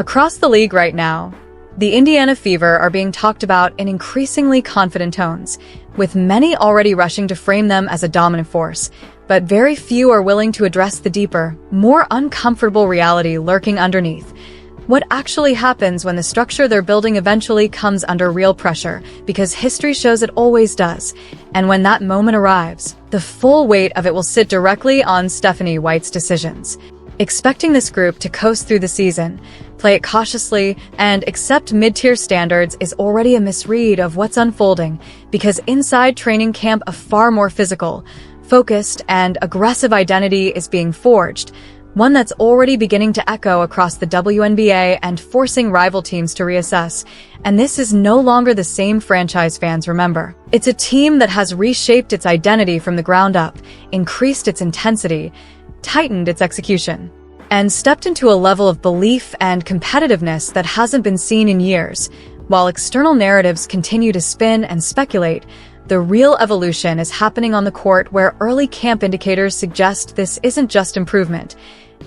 Across the league right now, the Indiana Fever are being talked about in increasingly confident tones, with many already rushing to frame them as a dominant force, but very few are willing to address the deeper, more uncomfortable reality lurking underneath. What actually happens when the structure they're building eventually comes under real pressure, because history shows it always does, and when that moment arrives, the full weight of it will sit directly on Stephanie White's decisions. Expecting this group to coast through the season, play it cautiously, and accept mid-tier standards is already a misread of what's unfolding, because inside training camp a far more physical, focused, and aggressive identity is being forged, one that's already beginning to echo across the WNBA and forcing rival teams to reassess. And this is no longer the same franchise fans remember. It's a team that has reshaped its identity from the ground up, increased its intensity, tightened its execution, and stepped into a level of belief and competitiveness that hasn't been seen in years. While external narratives continue to spin and speculate, the real evolution is happening on the court, where early camp indicators suggest this isn't just improvement.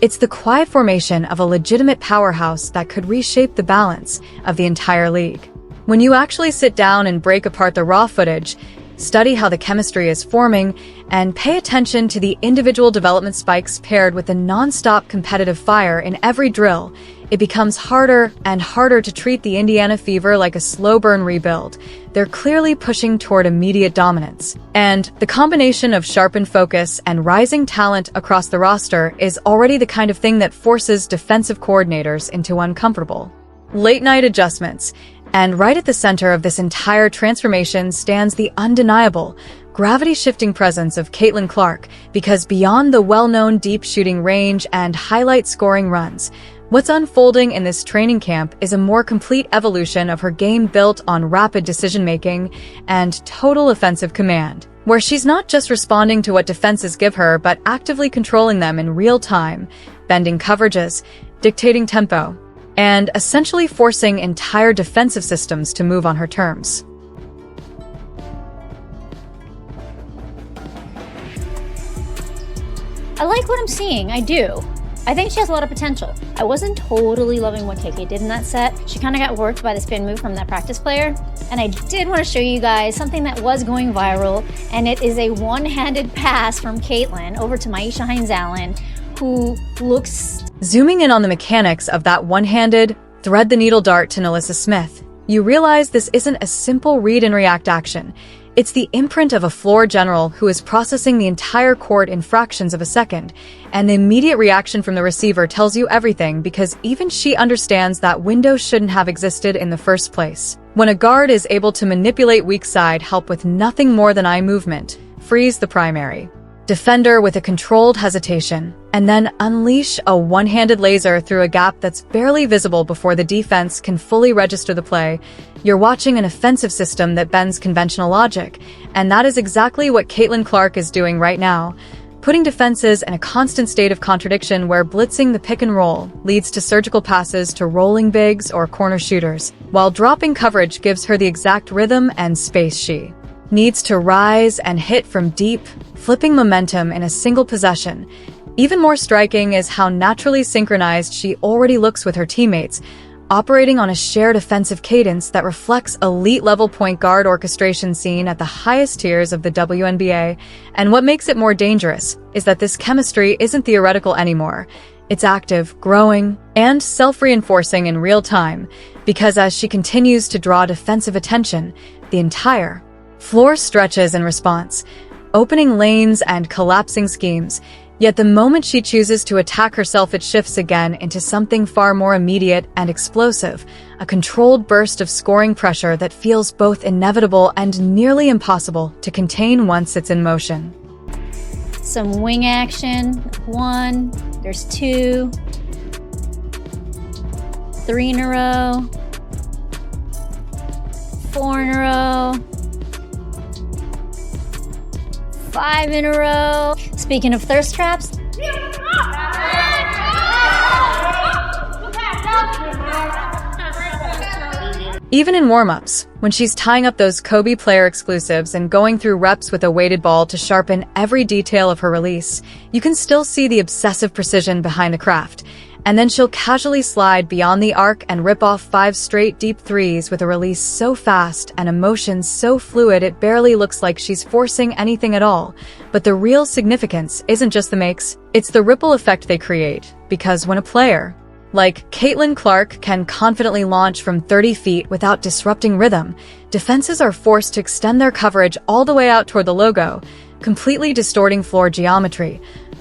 It's the quiet formation of a legitimate powerhouse that could reshape the balance of the entire league. When you actually sit down and break apart the raw footage, study how the chemistry is forming, and pay attention to the individual development spikes paired with the non-stop competitive fire in every drill, it becomes harder and harder to treat the Indiana Fever like a slow-burn rebuild. They're clearly pushing toward immediate dominance. And the combination of sharpened focus and rising talent across the roster is already the kind of thing that forces defensive coordinators into uncomfortable late-night adjustments. And right at the center of this entire transformation stands the undeniable, gravity-shifting presence of Caitlin Clark, because beyond the well-known deep shooting range and highlight scoring runs, what's unfolding in this training camp is a more complete evolution of her game built on rapid decision-making and total offensive command, where she's not just responding to what defenses give her, but actively controlling them in real time, bending coverages, dictating tempo, and essentially forcing entire defensive systems to move on her terms. I like what I'm seeing, I do. I think she has a lot of potential. I wasn't totally loving what KK did in that set. She kind of got worked by the spin move from that practice player. And I did want to show you guys something that was going viral, and it is a one-handed pass from Caitlin over to Maisha Hines-Allen, who looks... Zooming in on the mechanics of that one-handed, thread-the-needle dart to Nalissa Smith, you realize this isn't a simple read-and-react action. It's the imprint of a floor general who is processing the entire court in fractions of a second, and the immediate reaction from the receiver tells you everything, because even she understands that window shouldn't have existed in the first place. When a guard is able to manipulate weak side help with nothing more than eye movement, freeze the primary defender with a controlled hesitation, and then unleash a one-handed laser through a gap that's barely visible before the defense can fully register the play, you're watching an offensive system that bends conventional logic, and that is exactly what Caitlin Clark is doing right now, putting defenses in a constant state of contradiction where blitzing the pick and roll leads to surgical passes to rolling bigs or corner shooters, while dropping coverage gives her the exact rhythm and space she needs to rise and hit from deep, flipping momentum in a single possession. Even more striking is how naturally synchronized she already looks with her teammates, operating on a shared offensive cadence that reflects elite-level point guard orchestration seen at the highest tiers of the WNBA. And what makes it more dangerous is that this chemistry isn't theoretical anymore. It's active, growing, and self-reinforcing in real time, because as she continues to draw defensive attention, the entire floor stretches in response, opening lanes and collapsing schemes. Yet the moment she chooses to attack herself, it shifts again into something far more immediate and explosive, a controlled burst of scoring pressure that feels both inevitable and nearly impossible to contain once it's in motion. Some wing action. 1, there's 2, 3 in a row, 4 in a row, 5 in a row. Speaking of thirst traps, even in warm-ups, when she's tying up those Kobe player exclusives and going through reps with a weighted ball to sharpen every detail of her release, you can still see the obsessive precision behind the craft. And then she'll casually slide beyond the arc and rip off 5 straight deep threes with a release so fast and emotion so fluid it barely looks like she's forcing anything at all. But the real significance isn't just the makes, it's the ripple effect they create. Because when a player, like Caitlin Clark, can confidently launch from 30 feet without disrupting rhythm, defenses are forced to extend their coverage all the way out toward the logo, completely distorting floor geometry,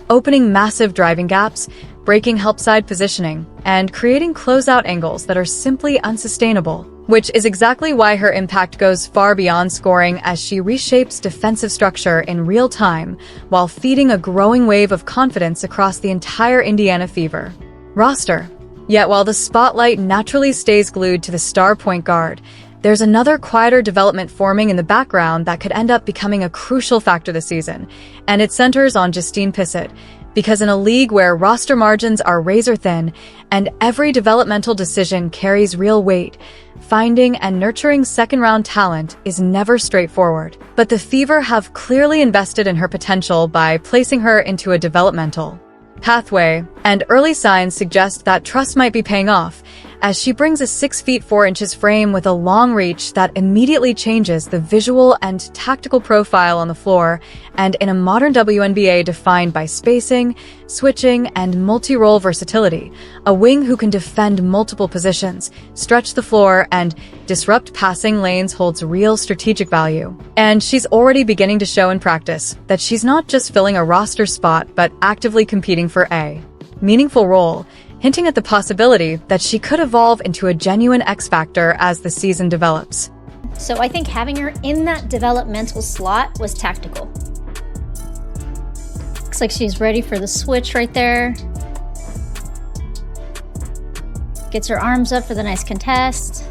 opening massive driving gaps, breaking help-side positioning, and creating closeout angles that are simply unsustainable. Which is exactly why her impact goes far beyond scoring, as she reshapes defensive structure in real time while feeding a growing wave of confidence across the entire Indiana Fever roster. Yet while the spotlight naturally stays glued to the star point guard, there's another quieter development forming in the background that could end up becoming a crucial factor this season, and it centers on Justine Pissott. Because in a league where roster margins are razor-thin and every developmental decision carries real weight, finding and nurturing second-round talent is never straightforward. But the Fever have clearly invested in her potential by placing her into a developmental pathway, and early signs suggest that trust might be paying off, as she brings a 6 feet 4 inches frame with a long reach that immediately changes the visual and tactical profile on the floor, and in a modern WNBA defined by spacing, switching, and multi-role versatility, a wing who can defend multiple positions, stretch the floor, and disrupt passing lanes holds real strategic value. And she's already beginning to show in practice that she's not just filling a roster spot but actively competing for a meaningful role, hinting at the possibility that she could evolve into a genuine X-factor as the season develops. So I think having her in that developmental slot was tactical. Looks like she's ready for the switch right there. Gets her arms up for the nice contest.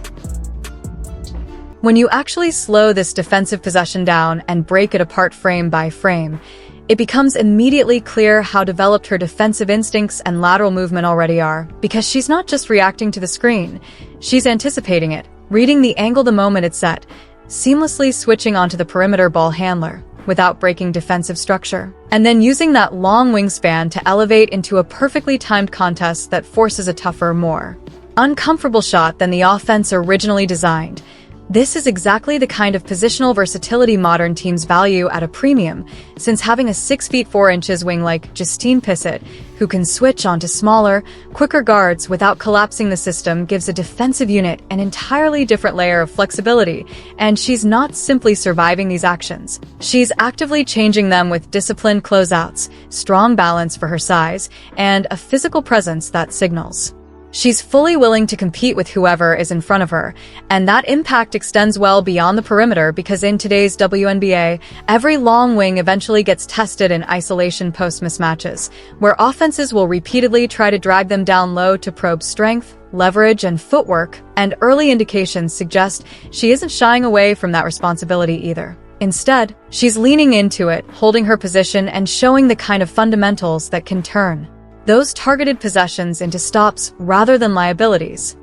When you actually slow this defensive possession down and break it apart frame by frame, it becomes immediately clear how developed her defensive instincts and lateral movement already are, because she's not just reacting to the screen, she's anticipating it, reading the angle the moment it's set, seamlessly switching onto the perimeter ball handler without breaking defensive structure, and then using that long wingspan to elevate into a perfectly timed contest that forces a tougher, more uncomfortable shot than the offense originally designed. This is exactly the kind of positional versatility modern teams value at a premium, since having a 6 feet 4 inches wing like Justine Pissott, who can switch onto smaller, quicker guards without collapsing the system, gives a defensive unit an entirely different layer of flexibility, and she's not simply surviving these actions. She's actively changing them with disciplined closeouts, strong balance for her size, and a physical presence that signals she's fully willing to compete with whoever is in front of her, and that impact extends well beyond the perimeter, because in today's WNBA, every long wing eventually gets tested in isolation post mismatches, where offenses will repeatedly try to drag them down low to probe strength, leverage, and footwork, and early indications suggest she isn't shying away from that responsibility either. Instead, she's leaning into it, holding her position, and showing the kind of fundamentals that can turn those targeted possessions into stops rather than liabilities.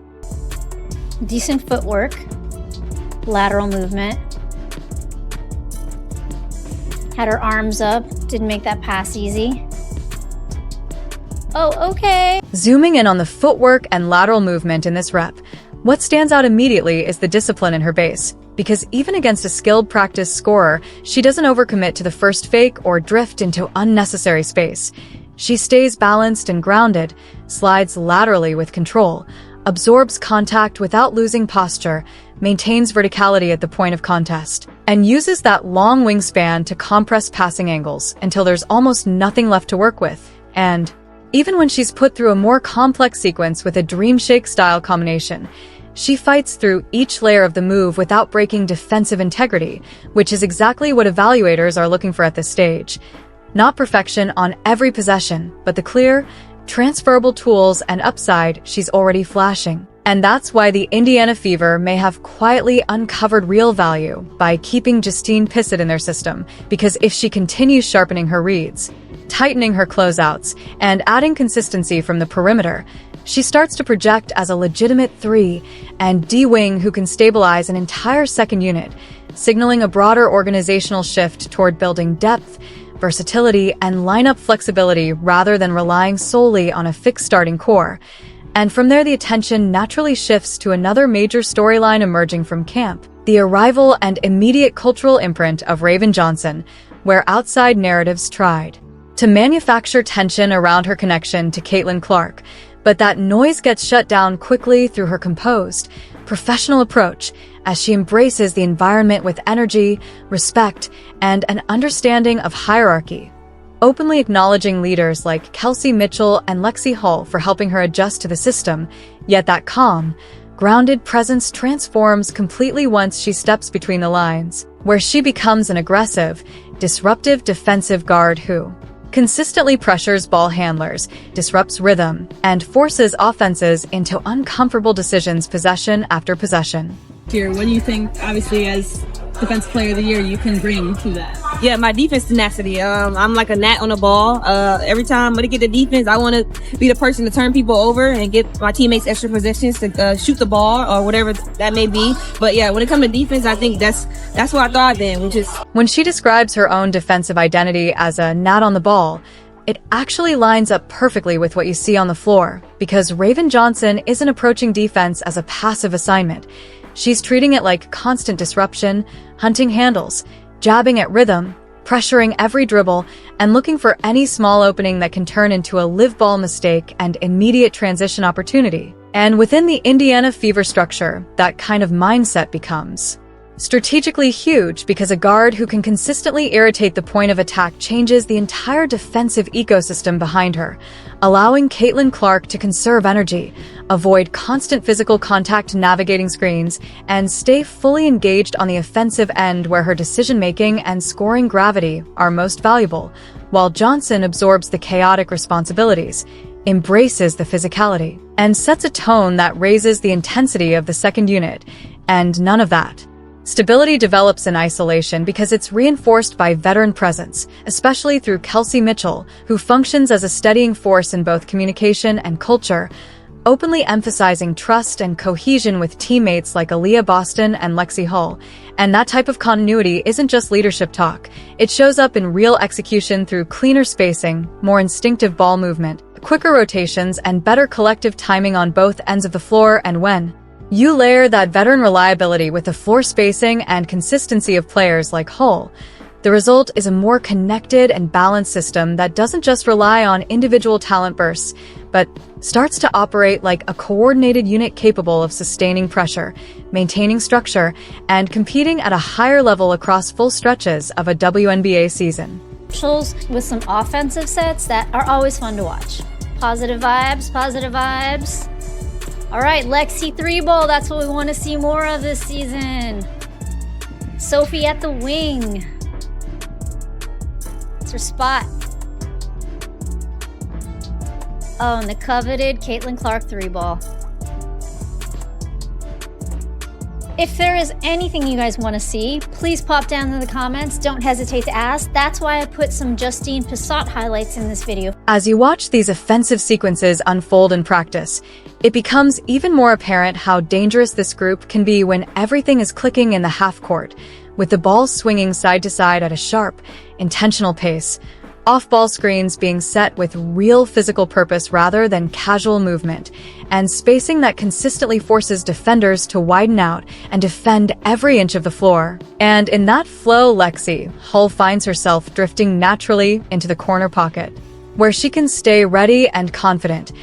Decent footwork, lateral movement. Had her arms up, didn't make that pass easy. Oh, okay. Zooming in on the footwork and lateral movement in this rep, what stands out immediately is the discipline in her base. Because even against a skilled practice scorer, she doesn't overcommit to the first fake or drift into unnecessary space. She stays balanced and grounded, slides laterally with control, absorbs contact without losing posture, maintains verticality at the point of contest, and uses that long wingspan to compress passing angles until there's almost nothing left to work with. And even when she's put through a more complex sequence with a dream shake style combination, she fights through each layer of the move without breaking defensive integrity, which is exactly what evaluators are looking for at this stage. Not perfection on every possession, but the clear, transferable tools and upside she's already flashing. And that's why the Indiana Fever may have quietly uncovered real value by keeping Justine Pissott in their system, because if she continues sharpening her reads, tightening her closeouts, and adding consistency from the perimeter, she starts to project as a legitimate 3 and D wing who can stabilize an entire second unit, signaling a broader organizational shift toward building depth, versatility, and lineup flexibility rather than relying solely on a fixed starting core. And from there, the attention naturally shifts to another major storyline emerging from camp: the arrival and immediate cultural imprint of Raven Johnson, where outside narratives tried to manufacture tension around her connection to Caitlin Clark. But that noise gets shut down quickly through her composed, professional approach as she embraces the environment with energy, respect, and an understanding of hierarchy, openly acknowledging leaders like Kelsey Mitchell and Lexi Hull for helping her adjust to the system. Yet that calm, grounded presence transforms completely once she steps between the lines, where she becomes an aggressive, disruptive defensive guard who consistently pressures ball handlers, disrupts rhythm, and forces offenses into uncomfortable decisions possession after possession. Here, what do you think, obviously, as Defensive Player of the Year, you can bring to that? Yeah, my defense tenacity. I'm like a gnat on the ball. Every time when I get the defense, I want to be the person to turn people over and get my teammates extra possessions to shoot the ball or whatever that may be. But yeah, when it comes to defense, I think that's what I thought then, which is... When she describes her own defensive identity as a gnat on the ball, it actually lines up perfectly with what you see on the floor, because Raven Johnson isn't approaching defense as a passive assignment. She's treating it like constant disruption, hunting handles, jabbing at rhythm, pressuring every dribble, and looking for any small opening that can turn into a live ball mistake and immediate transition opportunity. And within the Indiana Fever structure, that kind of mindset becomes strategically huge, because a guard who can consistently irritate the point of attack changes the entire defensive ecosystem behind her, allowing Caitlin Clark to conserve energy, avoid constant physical contact navigating screens, and stay fully engaged on the offensive end where her decision-making and scoring gravity are most valuable, while Johnson absorbs the chaotic responsibilities, embraces the physicality, and sets a tone that raises the intensity of the second unit, and none of that. Stability develops in isolation because it's reinforced by veteran presence, especially through Kelsey Mitchell, who functions as a steadying force in both communication and culture, openly emphasizing trust and cohesion with teammates like Aaliyah Boston and Lexi Hull. And that type of continuity isn't just leadership talk. It shows up in real execution through cleaner spacing, more instinctive ball movement, quicker rotations, and better collective timing on both ends of the floor. And when you layer that veteran reliability with the floor spacing and consistency of players like Hull, the result is a more connected and balanced system that doesn't just rely on individual talent bursts, but starts to operate like a coordinated unit capable of sustaining pressure, maintaining structure, and competing at a higher level across full stretches of a WNBA season. With some offensive sets that are always fun to watch. Positive vibes, positive vibes. All right, Lexi 3-ball, that's what we want to see more of this season. Sophie at the wing. It's her spot. Oh, and the coveted Caitlin Clark 3-ball. If there is anything you guys want to see, please pop down in the comments. Don't hesitate to ask. That's why I put some Justine Pissott highlights in this video. As you watch these offensive sequences unfold in practice, it becomes even more apparent how dangerous this group can be when everything is clicking in the half court, with the ball swinging side to side at a sharp, intentional pace, off-ball screens being set with real physical purpose rather than casual movement, and spacing that consistently forces defenders to widen out and defend every inch of the floor. And in that flow, Lexi Hull finds herself drifting naturally into the corner pocket, where she can stay ready and confident,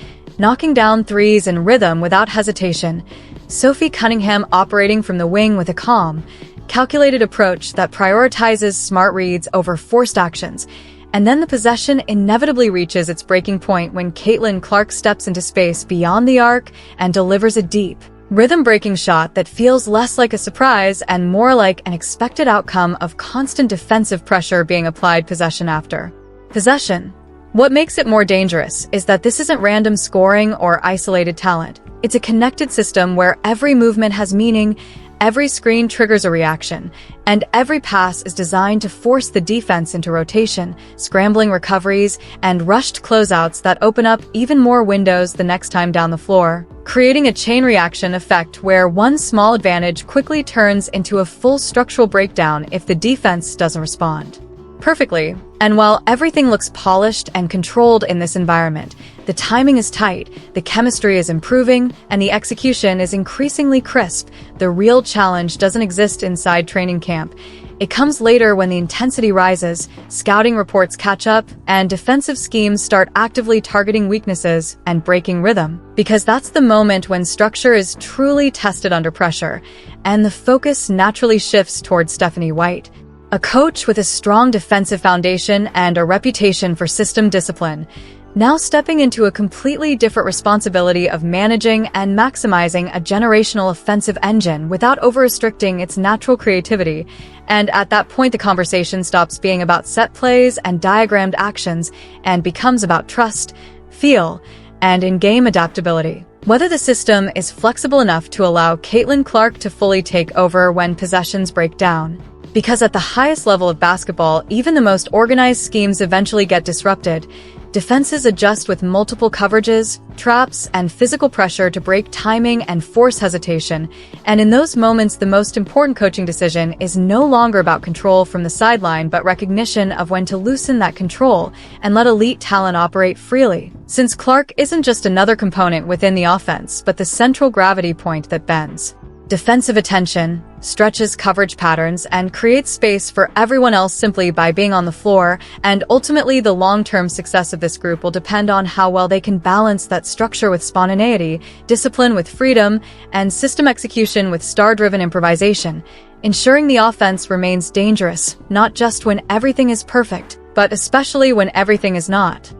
knocking down threes in rhythm without hesitation. Sophie Cunningham operating from the wing with a calm, calculated approach that prioritizes smart reads over forced actions. And then the possession inevitably reaches its breaking point when Caitlin Clark steps into space beyond the arc and delivers a deep, rhythm-breaking shot that feels less like a surprise and more like an expected outcome of constant defensive pressure being applied possession after possession. What makes it more dangerous is that this isn't random scoring or isolated talent. It's a connected system where every movement has meaning, every screen triggers a reaction, and every pass is designed to force the defense into rotation, scrambling recoveries, and rushed closeouts that open up even more windows the next time down the floor, creating a chain reaction effect where one small advantage quickly turns into a full structural breakdown if the defense doesn't respond. perfectly. And while everything looks polished and controlled in this environment, the timing is tight, the chemistry is improving, and the execution is increasingly crisp. The real challenge doesn't exist inside training camp. It comes later when the intensity rises, scouting reports catch up, and defensive schemes start actively targeting weaknesses and breaking rhythm. Because that's the moment when structure is truly tested under pressure, and the focus naturally shifts towards Stephanie White, a coach with a strong defensive foundation and a reputation for system discipline, now stepping into a completely different responsibility of managing and maximizing a generational offensive engine without over-restricting its natural creativity. And at that point, the conversation stops being about set plays and diagrammed actions and becomes about trust, feel, and in-game adaptability. Whether the system is flexible enough to allow Caitlin Clark to fully take over when possessions break down. Because at the highest level of basketball, even the most organized schemes eventually get disrupted. Defenses adjust with multiple coverages, traps, and physical pressure to break timing and force hesitation. And in those moments, the most important coaching decision is no longer about control from the sideline, but recognition of when to loosen that control and let elite talent operate freely. Since Clark isn't just another component within the offense, but the central gravity point that bends defensive attention, stretches coverage patterns, and creates space for everyone else simply by being on the floor, and ultimately the long-term success of this group will depend on how well they can balance that structure with spontaneity, discipline with freedom, and system execution with star-driven improvisation, ensuring the offense remains dangerous, not just when everything is perfect, but especially when everything is not.